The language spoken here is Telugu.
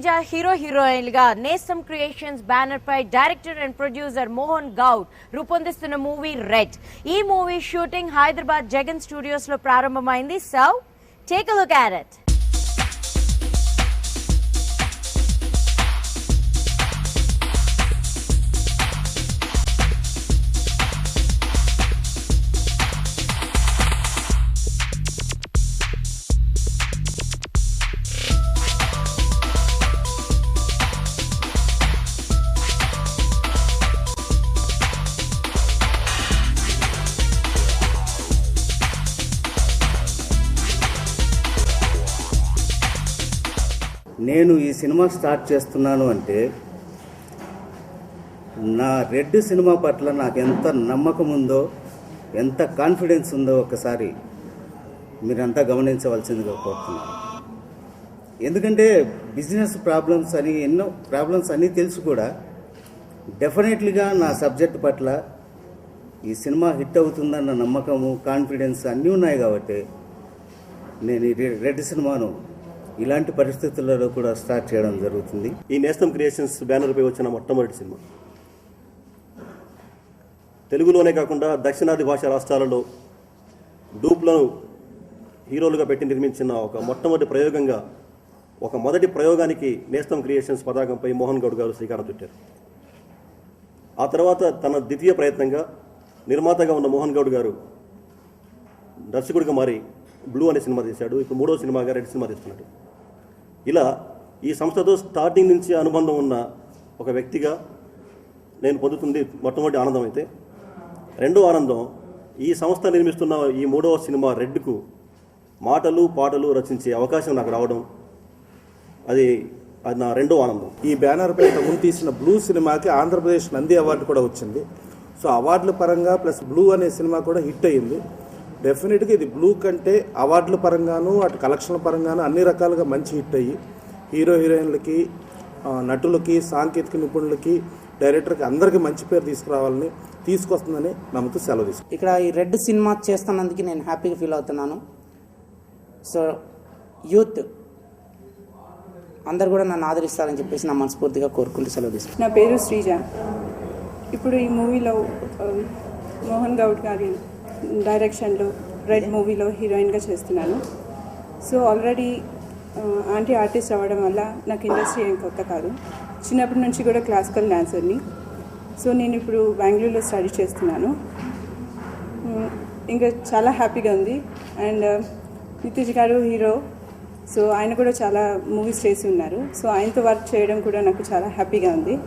తాజా హీరోయిన్లుగా నేస్తం క్రియేషన్స్ బ్యానర్ పై director and producer Mohan Goud రూపొందిస్తున్న మూవీ రెడ్. ఈ movie shooting Hyderabad Jagan studios లో ప్రారంభమైంది. So take a look at it. నేను ఈ సినిమా స్టార్ట్ చేస్తున్నాను అంటే నా రెడ్ సినిమా పట్ల నాకు ఎంత నమ్మకం ఉందో, ఎంత కాన్ఫిడెన్స్ ఉందో ఒకసారి మీరంతా గమనించవలసిందిగా కోరుతున్నాను. ఎందుకంటే బిజినెస్ ప్రాబ్లమ్స్ అని ఎన్నో ప్రాబ్లమ్స్ అన్నీ తెలుసు కూడా డెఫినెట్లీగా నా సబ్జెక్ట్ పట్ల ఈ సినిమా హిట్ అవుతుందన్న నమ్మకము, కాన్ఫిడెన్స్ అన్నీ ఉన్నాయి కాబట్టి నేను ఈ రెడ్ సినిమాను ఇలాంటి పరిస్థితులలో కూడా స్టార్ట్ చేయడం జరుగుతుంది. ఈ నేస్తం క్రియేషన్స్ బ్యానర్పై వచ్చిన మొట్టమొదటి సినిమా. తెలుగులోనే కాకుండా దక్షిణాది భాషా రాష్ట్రాలలో డూప్లను హీరోలుగా పెట్టి నిర్మించిన ఒక మొట్టమొదటి ప్రయోగంగా, ఒక మొదటి ప్రయోగానికి నేస్తం క్రియేషన్స్ పతాకంపై మోహన్ గౌడ్ గారు శ్రీకారం చుట్టారు. ఆ తర్వాత తన ద్వితీయ ప్రయత్నంగా నిర్మాతగా ఉన్న మోహన్ గౌడ్ గారు దర్శకుడిగా మారి బ్లూ అనే సినిమా తీశాడు. ఇప్పుడు మూడో సినిమాగా రెడ్ సినిమా తీస్తున్నాడు. ఇలా ఈ సంస్థతో స్టార్టింగ్ నుంచి అనుబంధం ఉన్న ఒక వ్యక్తిగా నేను పొందుతుంది మొట్టమొదటి ఆనందం. అయితే రెండో ఆనందం, ఈ సంస్థ నిర్మిస్తున్న ఈ మూడవ సినిమా రెడ్కు మాటలు పాటలు రచించే అవకాశం నాకు రావడం, అది నా రెండో ఆనందం. ఈ బ్యానర్ పై ముందు తీసిన బ్లూ సినిమాకి ఆంధ్రప్రదేశ్ నంది అవార్డు కూడా వచ్చింది. సో అవార్డుల పరంగా ప్లస్ బ్లూ అనే సినిమా కూడా హిట్ అయ్యింది. డెఫినెట్గా ఇది బ్లూ కంటే అవార్డుల పరంగాను అటు కలెక్షన్ల పరంగాను అన్ని రకాలుగా మంచి హిట్ అయ్యి హీరోయిన్లకి, నటులకి, సాంకేతిక నిపుణులకి, డైరెక్టర్కి అందరికీ మంచి పేరు తీసుకురావాలని, తీసుకొస్తుందని నమ్ముతూ సెలవు తీసుకుంటాను. ఇక్కడ ఈ రెడ్ సినిమా చేస్తున్నందుకు నేను హ్యాపీగా ఫీల్ అవుతున్నాను. సో యూత్ అందరు కూడా నన్ను ఆదరిస్తారని చెప్పేసి నా మనస్ఫూర్తిగా కోరుకుంటూ సెలవు తీసుకుంటాను. నా పేరు శ్రీజ. ఇప్పుడు ఈ మూవీలో మోహన్ గౌడ్ గారి డైరెక్షన్లో రెడ్ మూవీలో హీరోయిన్గా చేస్తున్నాను. సో ఆల్రెడీ యాంటీ ఆర్టిస్ట్ అవ్వడం వల్ల నాకు ఇండస్ట్రీ ఏం కొత్త కాదు. చిన్నప్పటి నుంచి కూడా క్లాసికల్ డాన్సర్ని. సో నేను ఇప్పుడు బెంగళూరులో స్టడీ చేస్తున్నాను. ఇంకా చాలా హ్యాపీగా ఉంది. అండ్ నితీష్ గారు హీరో, సో ఆయన కూడా చాలా మూవీస్ చేసి ఉన్నారు. సో ఆయనతో వర్క్ చేయడం కూడా నాకు చాలా హ్యాపీగా ఉంది.